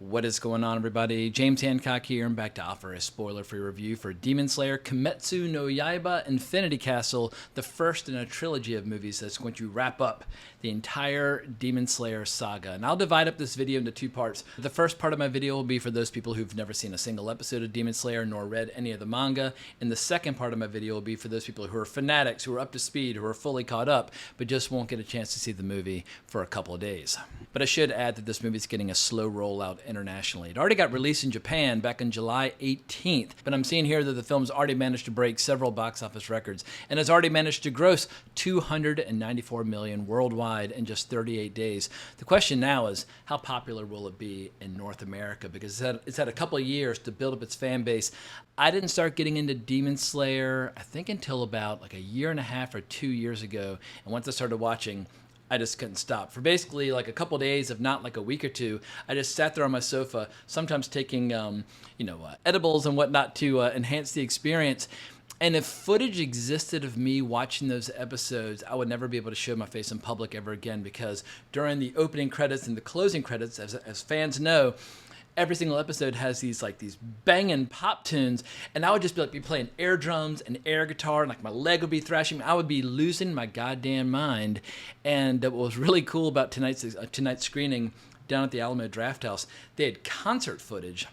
What is going on, everybody? James Hancock here. I'm back to offer a spoiler-free review for Demon Slayer Kimetsu no Yaiba Infinity Castle, the first in a trilogy of movies that's going to wrap up the entire Demon Slayer saga. And I'll divide up this video into two parts. The first part of my video will be for those people who've never seen a single episode of Demon Slayer nor read any of the manga. And the second part of my video will be for those people who are fanatics, who are up to speed, who are fully caught up, but just won't get a chance to see the movie for a couple of days. But I should add that this movie is getting a slow rollout internationally. It already got released in Japan back on July 18th, but I'm seeing here that the film's already managed to break several box office records and has already managed to gross $294 million worldwide in just 38 days. The question now is, how popular will it be in North America? Because it's had a couple of years to build up its fan base. I didn't start getting into Demon Slayer, I think, until about like a year and a half or 2 years ago, and once I started watching, I just couldn't stop. For basically like a couple days, if not like a week or two, I just sat there on my sofa, sometimes taking, edibles and whatnot to enhance the experience. And if footage existed of me watching those episodes, I would never be able to show my face in public ever again, because during the opening credits and the closing credits, as fans know, every single episode has these banging pop tunes, and I would just be playing air drums and air guitar, and like my leg would be thrashing. I would be losing my goddamn mind. And what was really cool about tonight's screening down at the Alamo Drafthouse, they had concert footage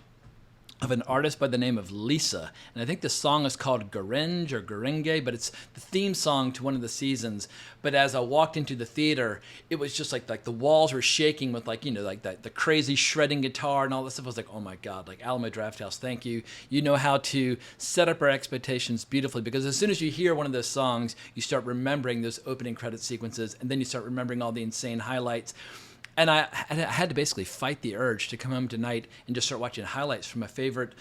of an artist by the name of Lisa. And I think the song is called Garenge or Garenge, but it's the theme song to one of the seasons. But as I walked into the theater, it was just like the walls were shaking with the crazy shredding guitar and all this stuff. I was like, oh my God, like Alamo Drafthouse, thank you. You know how to set up our expectations beautifully, because as soon as you hear one of those songs, you start remembering those opening credit sequences, and then you start remembering all the insane highlights. And I had to basically fight the urge to come home tonight and just start watching highlights from my favorite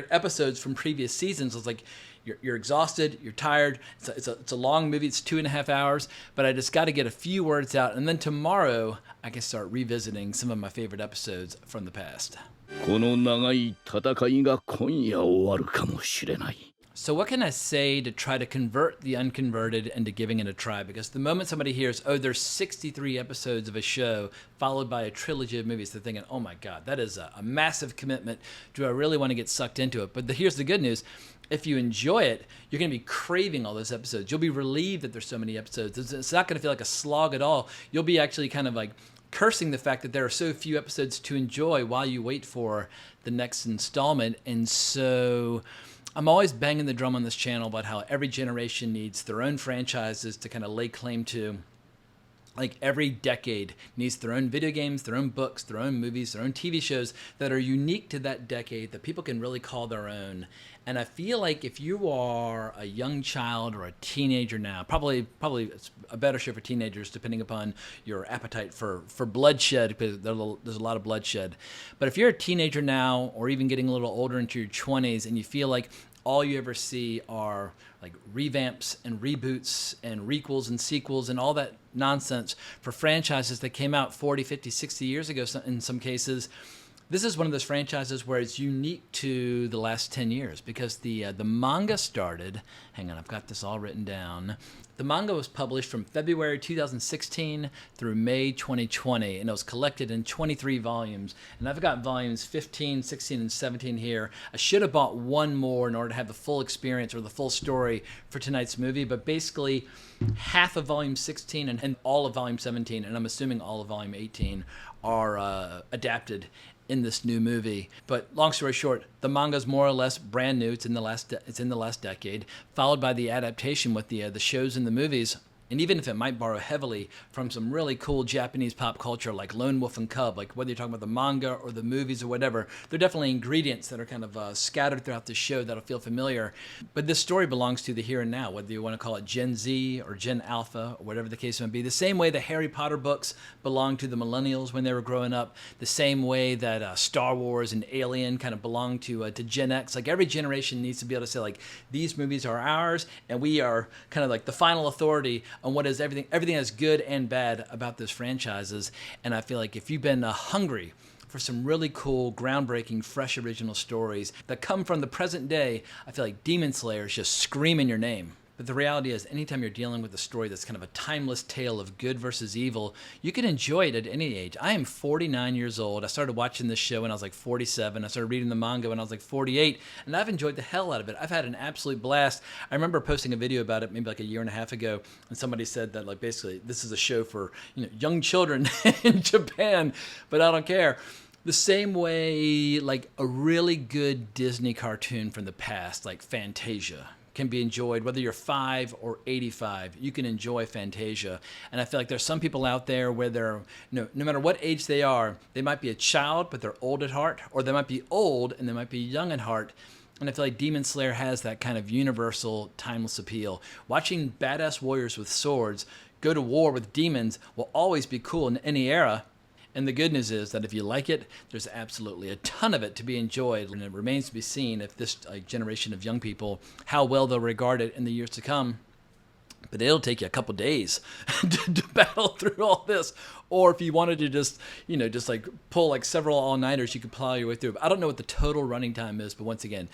episodes from previous seasons. I was like, you're exhausted, you're tired. It's a long movie. It's 2.5 hours, but I just got to get a few words out, and then tomorrow I can start revisiting some of my favorite episodes from the past. この長い戦いが今夜終わるかもしれない. So what can I say to try to convert the unconverted into giving it a try? Because the moment somebody hears, oh, there's 63 episodes of a show followed by a trilogy of movies, they're thinking, oh my God, that is a massive commitment. Do I really want to get sucked into it? But here's the good news. If you enjoy it, you're going to be craving all those episodes. You'll be relieved that there's so many episodes. It's not going to feel like a slog at all. You'll be actually kind of like cursing the fact that there are so few episodes to enjoy while you wait for the next installment. And so I'm always banging the drum on this channel about how every generation needs their own franchises to kind of lay claim to. Like every decade needs their own video games, their own books, their own movies, their own TV shows that are unique to that decade that people can really call their own. And I feel like if you are a young child or a teenager now, probably it's a better show for teenagers depending upon your appetite for bloodshed, because there's a lot of bloodshed. But if you're a teenager now, or even getting a little older into your 20s, and you feel like all you ever see are like revamps and reboots and requels and sequels and all that nonsense for franchises that came out 40, 50, 60 years ago in some cases, this is one of those franchises where it's unique to the last 10 years, because the manga started, hang on, I've got this all written down. The manga was published from February 2016 through May 2020, and it was collected in 23 volumes. And I've got volumes 15, 16, and 17 here. I should have bought one more in order to have the full experience or the full story for tonight's movie, but basically half of volume 16 and all of volume 17, and I'm assuming all of volume 18, are adapted in this new movie. But long story short, the manga's more or less brand new. It's in the last decade, followed by the adaptation with the shows and the movies. And even if it might borrow heavily from some really cool Japanese pop culture like Lone Wolf and Cub, like whether you're talking about the manga or the movies or whatever, they're definitely ingredients that are kind of scattered throughout the show that'll feel familiar. But this story belongs to the here and now, whether you want to call it Gen Z or Gen Alpha or whatever the case may be. The same way the Harry Potter books belonged to the millennials when they were growing up, the same way that Star Wars and Alien kind of belong to Gen X. Like every generation needs to be able to say, like, these movies are ours, and we are kind of like the final authority on what is everything that's good and bad about those franchises. And I feel like if you've been hungry for some really cool, groundbreaking, fresh original stories that come from the present day, I feel like Demon Slayer is just screaming your name. But the reality is, anytime you're dealing with a story that's kind of a timeless tale of good versus evil, you can enjoy it at any age. I am 49 years old. I started watching this show when I was like 47. I started reading the manga when I was like 48, and I've enjoyed the hell out of it. I've had an absolute blast. I remember posting a video about it maybe like a year and a half ago, and somebody said that like basically this is a show for young children in Japan, but I don't care. The same way like a really good Disney cartoon from the past, like Fantasia, can be enjoyed, whether you're 5 or 85, you can enjoy Fantasia. And I feel like there's some people out there where they're, no matter what age they are, they might be a child, but they're old at heart, or they might be old and they might be young at heart. And I feel like Demon Slayer has that kind of universal, timeless appeal. Watching badass warriors with swords go to war with demons will always be cool in any era. And the good news is that if you like it, there's absolutely a ton of it to be enjoyed. And it remains to be seen if this generation of young people, how well they'll regard it in the years to come. But it'll take you a couple days to battle through all this. Or if you wanted to just like pull like several all-nighters, you could plow your way through. I don't know what the total running time is, but once again,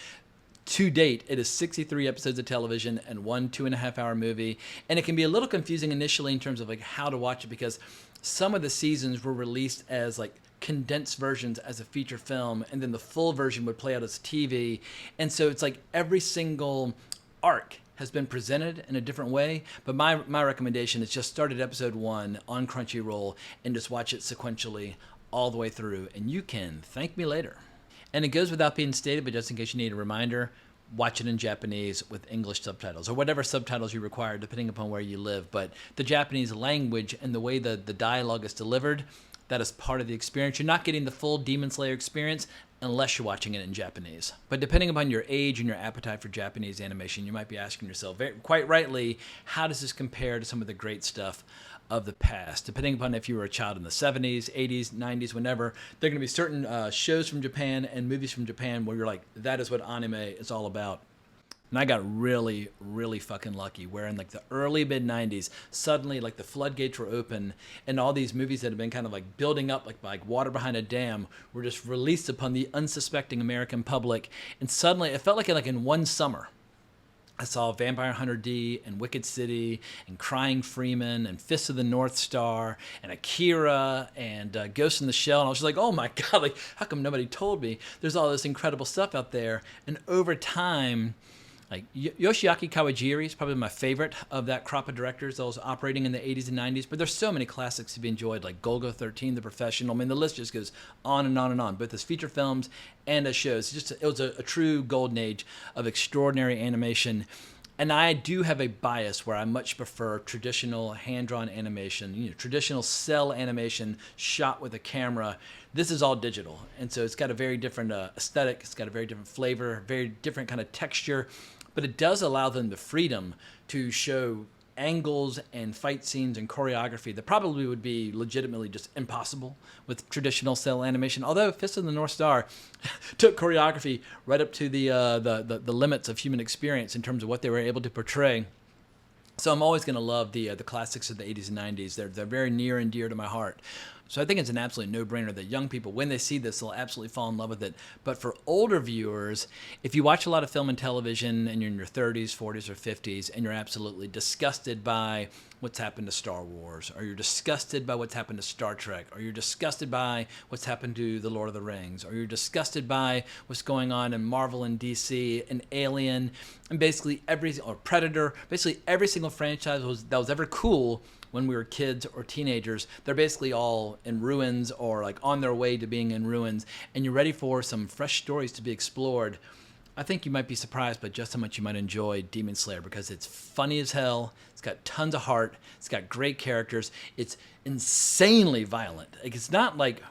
to date, it is 63 episodes of television and 1 2.5-hour movie. And it can be a little confusing initially in terms of like how to watch it, because some of the seasons were released as like condensed versions as a feature film, and then the full version would play out as TV. And so it's like every single arc has been presented in a different way. But my recommendation is just start at episode 1 on Crunchyroll and just watch it sequentially all the way through, and you can thank me later. And it goes without being stated, but just in case you need a reminder, watch it in Japanese with English subtitles, or whatever subtitles you require, depending upon where you live. But the Japanese language and the way the dialogue is delivered, that is part of the experience. You're not getting the full Demon Slayer experience unless you're watching it in Japanese. But depending upon your age and your appetite for Japanese animation, you might be asking yourself, quite rightly, how does this compare to some of the great stuff of the past? Depending upon if you were a child in the 70s, 80s, 90s, whenever, there are going to be certain shows from Japan and movies from Japan where you're like, that is what anime is all about. And I got really, really fucking lucky where in like the early mid-90s, suddenly like the floodgates were open and all these movies that had been kind of like building up like water behind a dam were just released upon the unsuspecting American public. And suddenly it felt like in one summer, I saw Vampire Hunter D and Wicked City and Crying Freeman and Fist of the North Star and Akira and Ghost in the Shell. And I was just like, oh my God, like how come nobody told me? There's all this incredible stuff out there. And over time, like Yoshiaki Kawajiri is probably my favorite of that crop of directors that was operating in the 80s and 90s. But there's so many classics to be enjoyed, like Golgo 13, The Professional. I mean, the list just goes on and on and on, both as feature films and as shows. It was a true golden age of extraordinary animation. And I do have a bias where I much prefer traditional hand-drawn animation, traditional cell animation shot with a camera. This is all digital, and so it's got a very different aesthetic. It's got a very different flavor, very different kind of texture. But it does allow them the freedom to show angles and fight scenes and choreography that probably would be legitimately just impossible with traditional cell animation. Although Fist of the North Star took choreography right up to the limits of human experience in terms of what they were able to portray. So I'm always going to love the classics of the 80s and 90s. They're very near and dear to my heart. So I think it's an absolute no-brainer that young people, when they see this, they'll absolutely fall in love with it. But for older viewers, if you watch a lot of film and television and you're in your 30s, 40s, or 50s, and you're absolutely disgusted by what's happened to Star Wars, or you're disgusted by what's happened to Star Trek, or you're disgusted by what's happened to The Lord of the Rings, or you're disgusted by what's going on in Marvel and DC and Alien, and basically or Predator, basically every single franchise that was ever cool when we were kids or teenagers, they're basically all in ruins or like on their way to being in ruins, and you're ready for some fresh stories to be explored. I think you might be surprised by just how much you might enjoy Demon Slayer, because it's funny as hell, it's got tons of heart, it's got great characters, it's insanely violent. Like, it's not like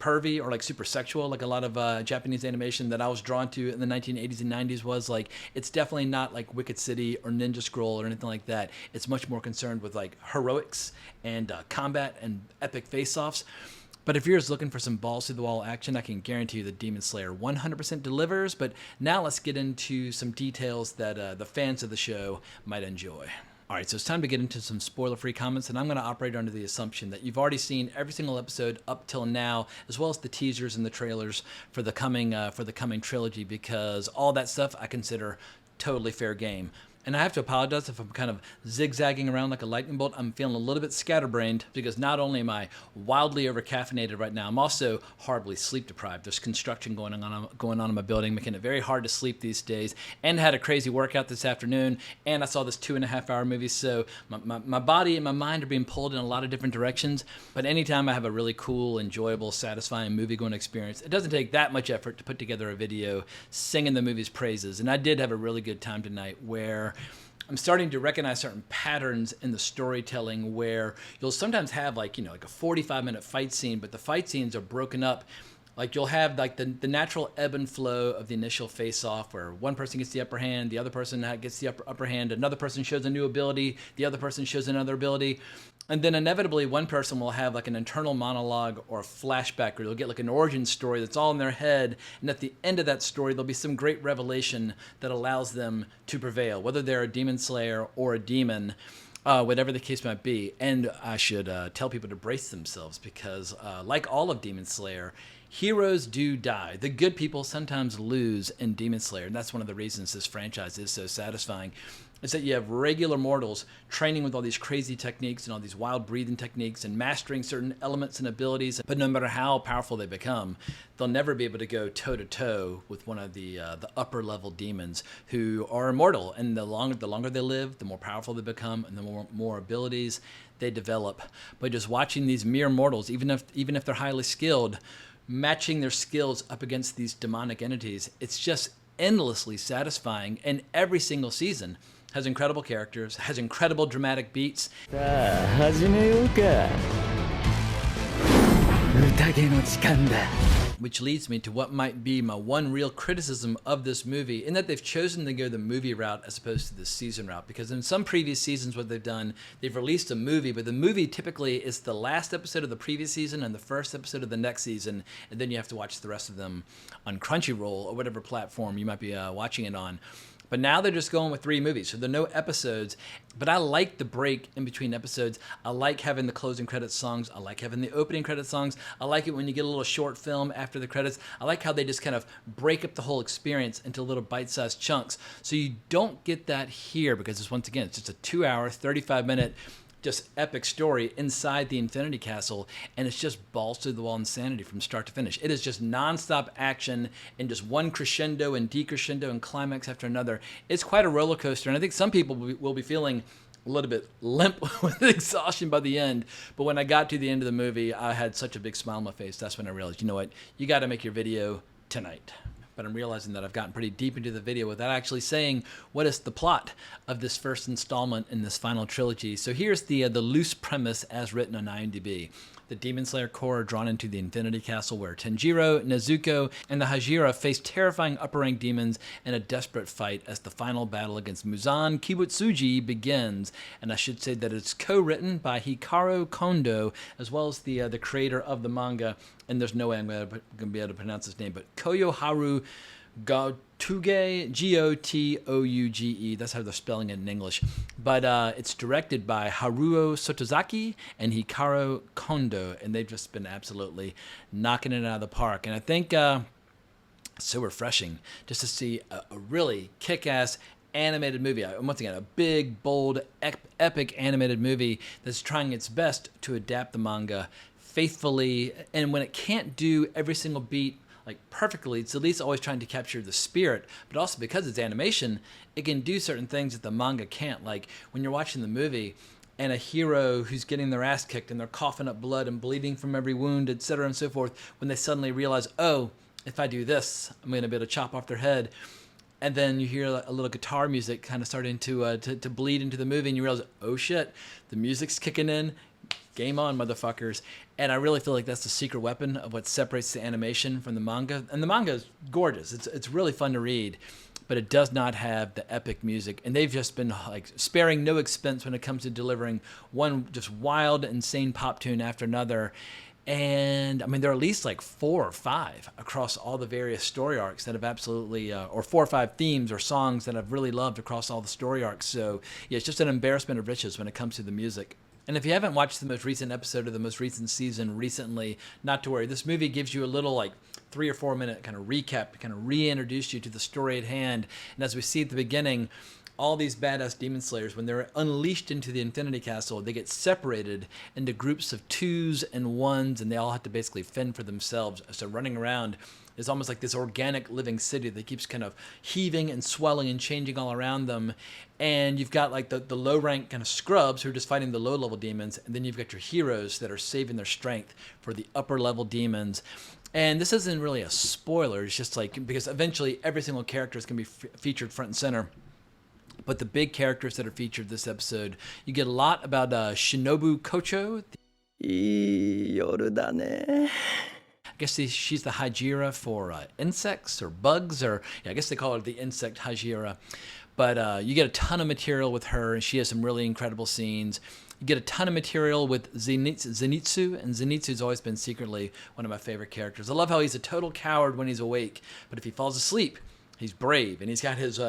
pervy or like super sexual like a lot of Japanese animation that I was drawn to in the 1980s and 90s was. Like, it's definitely not like Wicked City or Ninja Scroll or anything like that. It's much more concerned with like heroics and combat and epic face-offs. But if you're just looking for some balls to the wall action, I can guarantee you that Demon Slayer 100% delivers. But now let's get into some details that the fans of the show might enjoy. All right, so it's time to get into some spoiler-free comments, and I'm going to operate under the assumption that you've already seen every single episode up till now, as well as the teasers and the trailers for the coming trilogy, because all that stuff I consider totally fair game. And I have to apologize if I'm kind of zigzagging around like a lightning bolt. I'm feeling a little bit scatterbrained because not only am I wildly over-caffeinated right now, I'm also horribly sleep deprived. There's construction going on in my building, making it very hard to sleep these days, and had a crazy workout this afternoon, and I saw this 2.5-hour movie, so my body and my mind are being pulled in a lot of different directions. But anytime I have a really cool, enjoyable, satisfying movie-going experience, it doesn't take that much effort to put together a video singing the movie's praises. And I did have a really good time tonight where I'm starting to recognize certain patterns in the storytelling where you'll sometimes have like a 45-minute fight scene, but the fight scenes are broken up. Like you'll have like the natural ebb and flow of the initial face-off where one person gets the upper hand, the other person gets the upper hand, another person shows a new ability, the other person shows another ability. And then inevitably one person will have like an internal monologue or a flashback, or they'll get like an origin story that's all in their head. And at the end of that story, there'll be some great revelation that allows them to prevail, whether they're a demon slayer or a demon, whatever the case might be. And I should tell people to brace themselves because like all of Demon Slayer, heroes do die. The good people sometimes lose in Demon Slayer. And that's one of the reasons this franchise is so satisfying. Is that you have regular mortals training with all these crazy techniques and all these wild breathing techniques and mastering certain elements and abilities. But no matter how powerful they become, they'll never be able to go toe-to-toe with one of the upper-level demons who are immortal. And the longer they live, the more powerful they become and the more abilities they develop. But just watching these mere mortals, even if they're highly skilled, matching their skills up against these demonic entities, it's just endlessly satisfying. And every single season has incredible characters, has incredible dramatic beats. Which leads me to what might be my one real criticism of this movie, in that they've chosen to go the movie route as opposed to the season route. Because in some previous seasons what they've done, they've released a movie, but the movie typically is the last episode of the previous season and the first episode of the next season, and then you have to watch the rest of them on Crunchyroll or whatever platform you might be watching it on. But now they're just going with 3 movies, so there are no episodes. But I like the break in between episodes. I like having the closing credits songs. I like having the opening credits songs. I like it when you get a little short film after the credits. I like how they just kind of break up the whole experience into little bite-sized chunks. So you don't get that here because it's just a 2-hour, 35-minute just epic story inside the Infinity Castle, and it's just balls to the wall insanity from start to finish. It is just nonstop action and just one crescendo and decrescendo and climax after another. It's quite a roller coaster, and I think some people will be feeling a little bit limp with exhaustion by the end. But when I got to the end of the movie, I had such a big smile on my face. That's when I realized, you know what, you got to make your video tonight. But I'm realizing that I've gotten pretty deep into the video without actually saying what is the plot of this first installment in this final trilogy. So here's the loose premise as written on IMDb. The Demon Slayer Corps are drawn into the Infinity Castle where Tenjiro, Nezuko, and the Hajira face terrifying upper-rank demons in a desperate fight as the final battle against Muzan Kibutsuji begins. And I should say that it's co-written by Hikaru Kondo, as well as the creator of the manga. And there's no way I'm going to be able to pronounce his name, but Koyoharu Gotouge, Gotouge. That's how they're spelling it in English. But it's directed by Haruo Sotozaki and Hikaru Kondo, and they've just been absolutely knocking it out of the park. And I think it's so refreshing just to see a really kick-ass animated movie. Once again, a big, bold, epic animated movie that's trying its best to adapt the manga faithfully, and when it can't do every single beat like perfectly, it's at least always trying to capture the spirit. But also because it's animation, it can do certain things that the manga can't. Like when you're watching the movie and a hero who's getting their ass kicked and they're coughing up blood and bleeding from every wound, etc. and so forth, when they suddenly realize, oh, if I do this, I'm going to be able to chop off their head. And then you hear a little guitar music kind of starting to bleed into the movie, and you realize, oh shit, the music's kicking in. Game on, motherfuckers. And I really feel like that's the secret weapon of what separates the animation from the manga. And the manga is gorgeous. It's really fun to read, but it does not have the epic music. And they've just been like sparing no expense when it comes to delivering one just wild, insane pop tune after another. And I mean, there are at least like 4 or 5 across all the various story arcs that have absolutely, or 4 or 5 themes or songs that I've really loved across all the story arcs. So yeah, it's just an embarrassment of riches when it comes to the music. And if you haven't watched the most recent episode of the most recent season recently, not to worry. This movie gives you a little like 3 or 4 minute kind of recap to kind of reintroduce you to the story at hand. And as we see at the beginning, all these badass demon slayers, when they're unleashed into the Infinity Castle, they get separated into groups of 2s and 1s, and they all have to basically fend for themselves. So running around is almost like this organic living city that keeps kind of heaving and swelling and changing all around them. And you've got like the low rank kind of scrubs who are just fighting the low level demons, and then you've got your heroes that are saving their strength for the upper level demons. And this isn't really a spoiler, it's just like, because eventually every single character is going to be featured front and center. But the big characters that are featured this episode, you get a lot about Shinobu Kocho. I guess she's the Hajira for insects or bugs, or I guess they call her the insect Hajira. But you get a ton of material with her, and she has some really incredible scenes. You get a ton of material with Zenitsu, and Zenitsu's always been secretly one of my favorite characters. I love how he's a total coward when he's awake, but if he falls asleep, he's brave, and he's got his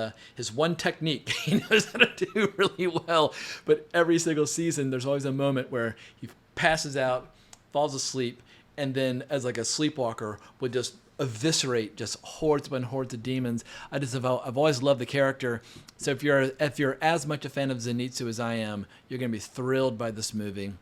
one technique he knows how to do really well. But every single season, there's always a moment where he passes out, falls asleep, and then as like a sleepwalker would just eviscerate just hordes upon hordes of demons. I've always loved the character. So if you're as much a fan of Zenitsu as I am, you're gonna be thrilled by this movie.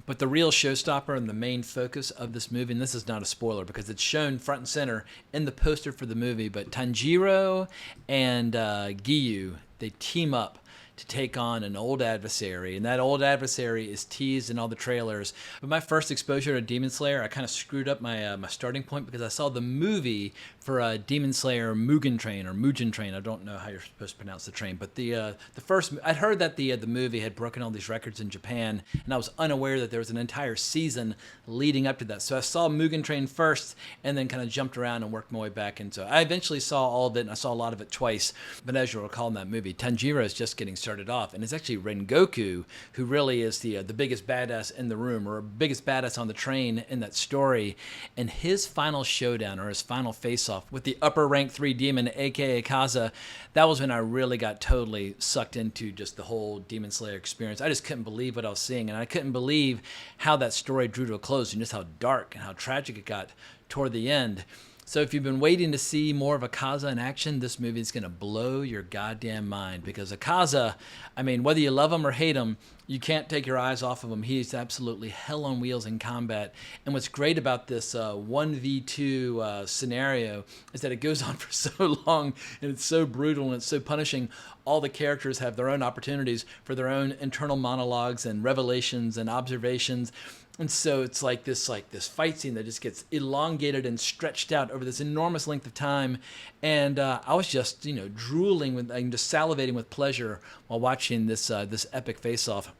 But the real showstopper and the main focus of this movie, and this is not a spoiler because it's shown front and center in the poster for the movie, but Tanjiro and Giyu, they team up to take on an old adversary, and that old adversary is teased in all the trailers. But my first exposure to Demon Slayer, I kind of screwed up my my starting point because I saw the movie for Demon Slayer Mugen Train or Mugen Train. I don't know how you're supposed to pronounce the train, but the first, I'd heard that the movie had broken all these records in Japan, and I was unaware that there was an entire season leading up to that. So I saw Mugen Train first, and then kind of jumped around and worked my way back into it. I eventually saw all of it, and I saw a lot of it twice. But as you'll recall in that movie, Tanjiro is just getting started off, and it's actually Rengoku who really is the biggest badass in the room, or biggest badass on the train in that story. And his final showdown, or his final face-off with the upper rank 3 demon, aka Kaza, that was when I really got totally sucked into just the whole Demon Slayer experience. I just couldn't believe what I was seeing, and I couldn't believe how that story drew to a close and just how dark and how tragic it got toward the end. So if you've been waiting to see more of Akaza in action, this movie is going to blow your goddamn mind, because Akaza, I mean, whether you love him or hate him, you can't take your eyes off of him. He is absolutely hell on wheels in combat. And what's great about this 1v2 scenario is that it goes on for so long, and it's so brutal and it's so punishing. All the characters have their own opportunities for their own internal monologues and revelations and observations. And so it's like this fight scene that just gets elongated and stretched out over this enormous length of time. And I was just, drooling and just salivating with pleasure while watching this epic face-off.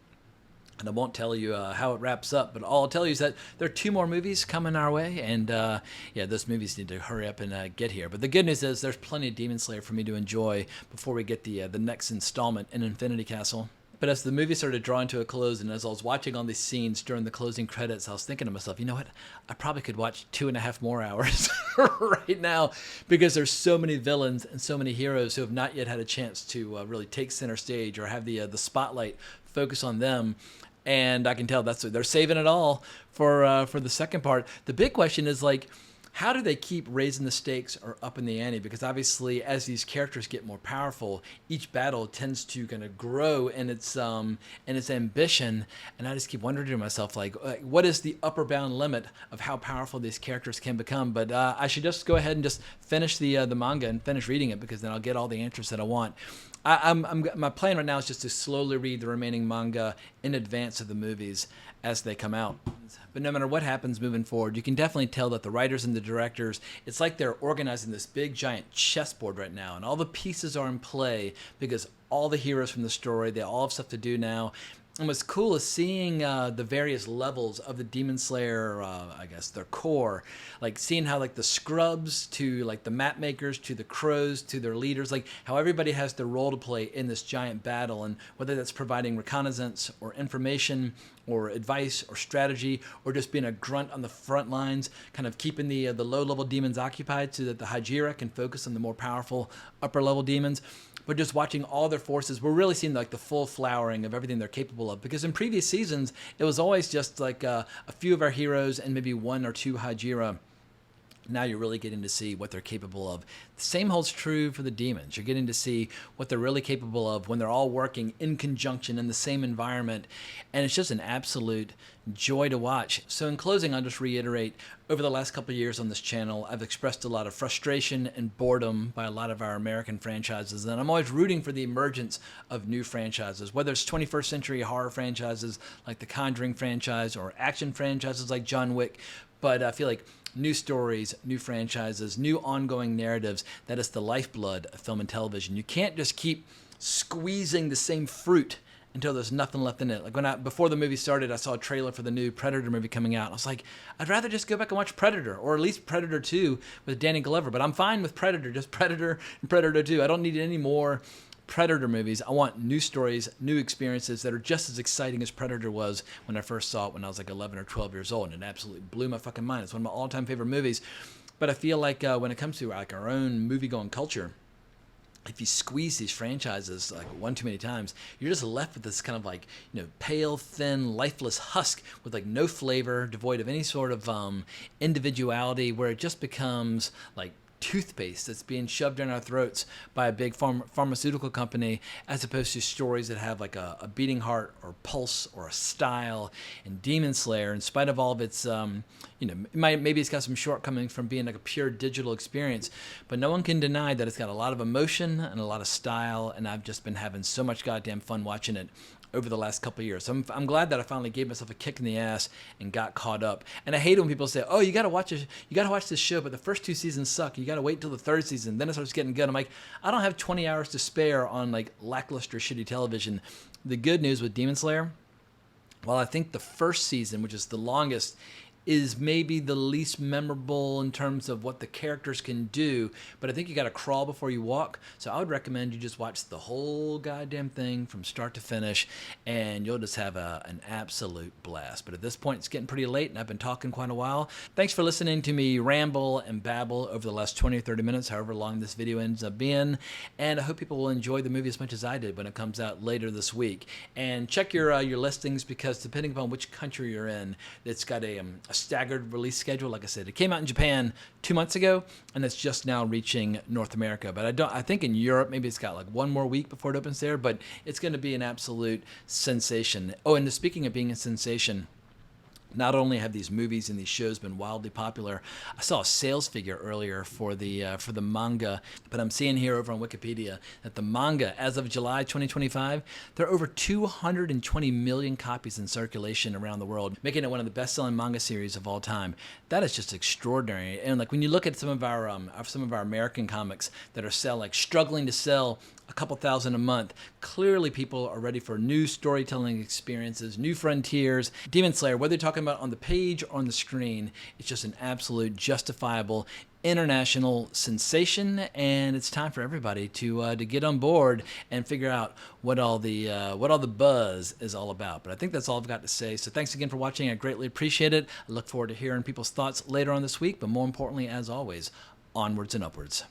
And I won't tell you how it wraps up, but all I'll tell you is that there are 2 more movies coming our way, and those movies need to hurry up and get here. But the good news is there's plenty of Demon Slayer for me to enjoy before we get the next installment in Infinity Castle. But as the movie started drawing to a close, and as I was watching all these scenes during the closing credits, I was thinking to myself, you know what? I probably could watch 2.5 more hours right now, because there's so many villains and so many heroes who have not yet had a chance to really take center stage or have the spotlight focus on them. And I can tell they're saving it all for the second part. The big question is, like, how do they keep raising the stakes or upping the ante? Because obviously, as these characters get more powerful, each battle tends to kind of grow in its ambition. And I just keep wondering to myself, like, what is the upper bound limit of how powerful these characters can become? But I should just go ahead and just finish the manga and finish reading it, because then I'll get all the answers that I want. My plan right now is just to slowly read the remaining manga in advance of the movies as they come out. But no matter what happens moving forward, you can definitely tell that the writers and the directors, it's like they're organizing this big giant chessboard right now, and all the pieces are in play because all the heroes from the story, they all have stuff to do now. And what's cool is seeing the various levels of the Demon Slayer, I guess, their core. Like seeing how, like, the scrubs to, like, the map makers to the crows to their leaders, like how everybody has their role to play in this giant battle. And whether that's providing reconnaissance or information or advice or strategy, or just being a grunt on the front lines, kind of keeping the low-level demons occupied so that the Hajira can focus on the more powerful upper-level demons. But just watching all their forces, we're really seeing, like, the full flowering of everything they're capable of. Because in previous seasons, it was always just like a few of our heroes and maybe 1 or 2 Hajira. Now you're really getting to see what they're capable of. The same holds true for the demons. You're getting to see what they're really capable of when they're all working in conjunction in the same environment. And it's just an absolute joy to watch. So in closing, I'll just reiterate, over the last couple of years on this channel, I've expressed a lot of frustration and boredom by a lot of our American franchises. And I'm always rooting for the emergence of new franchises, whether it's 21st century horror franchises like the Conjuring franchise or action franchises like John Wick. But I feel like new stories, new franchises, new ongoing narratives, that is the lifeblood of film and television. You can't just keep squeezing the same fruit until there's nothing left in it. Like before the movie started, I saw a trailer for the new Predator movie coming out. I was like, I'd rather just go back and watch Predator, or at least Predator 2 with Danny Glover. But I'm fine with Predator, just Predator and Predator 2. I don't need any more Predator movies. I want new stories, new experiences that are just as exciting as Predator was when I first saw it when I was like 11 or 12 years old, and it absolutely blew my fucking mind. It's one of my all-time favorite movies. But I feel like when it comes to like our own movie-going culture, if you squeeze these franchises like one too many times, you're just left with this kind of like, pale, thin, lifeless husk with like no flavor, devoid of any sort of individuality, where it just becomes like toothpaste that's being shoved down our throats by a big pharmaceutical company, as opposed to stories that have like a beating heart or pulse or a style. And Demon Slayer, in spite of all of its, maybe it's got some shortcomings from being like a pure digital experience, but no one can deny that it's got a lot of emotion and a lot of style, and I've just been having so much goddamn fun watching it over the last couple of years. So I'm glad that I finally gave myself a kick in the ass and got caught up. And I hate it when people say, "Oh, you got to watch this show, but the first 2 seasons suck. You got to wait till the 3rd season, then it starts getting good." I'm like, I don't have 20 hours to spare on like lackluster, shitty television. The good news with Demon Slayer, while I think the first season, which is the longest, is maybe the least memorable in terms of what the characters can do, but I think you got to crawl before you walk. So I would recommend you just watch the whole goddamn thing from start to finish, and you'll just have an absolute blast. But at this point, it's getting pretty late, and I've been talking quite a while. Thanks for listening to me ramble and babble over the last 20 or 30 minutes, however long this video ends up being, and I hope people will enjoy the movie as much as I did when it comes out later this week. And check your listings, because depending upon which country you're in, it's got a staggered release schedule. Like I said, it came out in Japan 2 months ago, and it's just now reaching North America. But I think in Europe, maybe it's got like one more week before it opens there, but it's going to be an absolute sensation. Oh, and speaking of being a sensation, not only have these movies and these shows been wildly popular, I saw a sales figure earlier for the manga, but I'm seeing here over on Wikipedia that the manga, as of July 2025, there are over 220 million copies in circulation around the world, making it one of the best-selling manga series of all time. That is just extraordinary. And like when you look at some of our American comics that are struggling to sell a couple thousand a month, clearly people are ready for new storytelling experiences, new frontiers. Demon Slayer, whether you're talking about on the page or on the screen, it's just an absolute justifiable international sensation, and it's time for everybody to get on board and figure out what all the buzz is all about. But I think that's all I've got to say. So thanks again for watching. I greatly appreciate it. I look forward to hearing people's thoughts later on this week, but more importantly, as always, onwards and upwards.